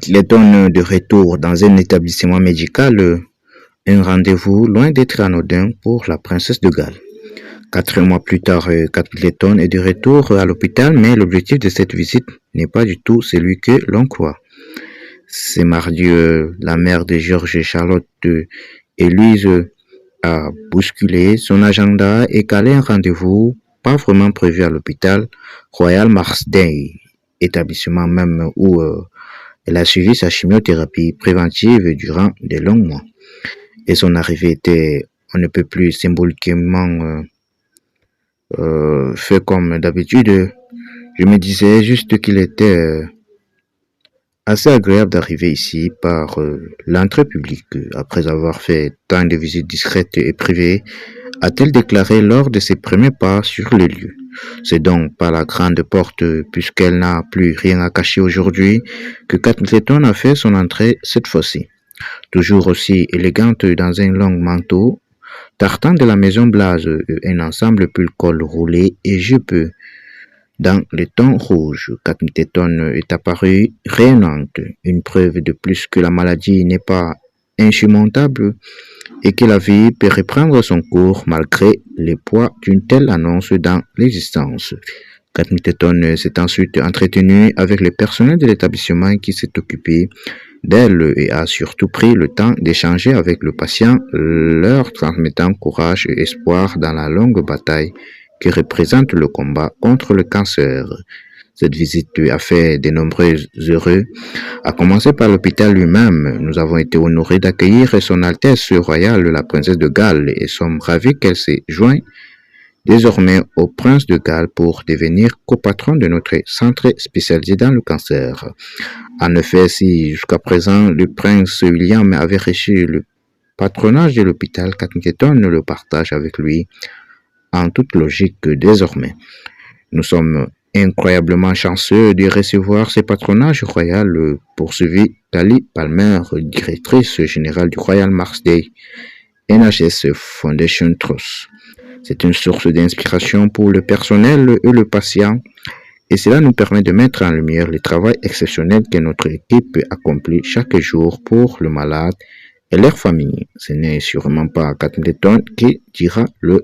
Les donne de retour dans un établissement médical, un rendez-vous loin d'être anodin pour la princesse de Galles. 4 mois plus tard, Capleton est de retour à l'hôpital, mais l'objectif de cette visite n'est pas du tout celui que l'on croit. C'est mardi, la mère de Georges et Charlotte et Louise a bousculé son agenda et calé un rendez-vous pas vraiment prévu à l'hôpital Royal Marsden, établissement même où elle a suivi sa chimiothérapie préventive durant de longs mois. Et son arrivée était, on ne peut plus symboliquement fait comme d'habitude. Je me disais juste qu'il était assez agréable d'arriver ici par l'entrée publique. Après avoir fait tant de visites discrètes et privées, a-t-elle déclaré lors de ses premiers pas sur les lieux. C'est donc par la grande porte, puisqu'elle n'a plus rien à cacher aujourd'hui, que Kate Middleton a fait son entrée cette fois-ci. Toujours aussi élégante dans un long manteau, tartan de la maison Blase, un ensemble pull col roulé et jupe dans le ton rouge. Kate Middleton est apparue rayonnante, une preuve de plus que la maladie n'est pas insurmontable et que la vie peut reprendre son cours malgré le poids d'une telle annonce dans l'existence. Kate Middleton s'est ensuite entretenue avec le personnel de l'établissement qui s'est occupé d'elle et a surtout pris le temps d'échanger avec le patient, leur transmettant courage et espoir dans la longue bataille que représente le combat contre le cancer. Cette visite a fait de nombreux heureux, à commencer par l'hôpital lui-même. Nous avons été honorés d'accueillir Son Altesse Royale la Princesse de Galles et sommes ravis qu'elle se joigne désormais au Prince de Galles pour devenir copatron de notre centre spécialisé dans le cancer. En effet, si jusqu'à présent le Prince William avait reçu le patronage de l'hôpital, Kate Middleton le partage avec lui en toute logique désormais. Nous sommes incroyablement chanceux de recevoir ce patronage royal, poursuivit Tali Palmer, directrice générale du Royal Marsden NHS Foundation Trust. C'est une source d'inspiration pour le personnel et le patient, et cela nous permet de mettre en lumière le travail exceptionnel que notre équipe accomplit chaque jour pour le malade et leur famille. Ce n'est sûrement pas Kate Middleton qui dira le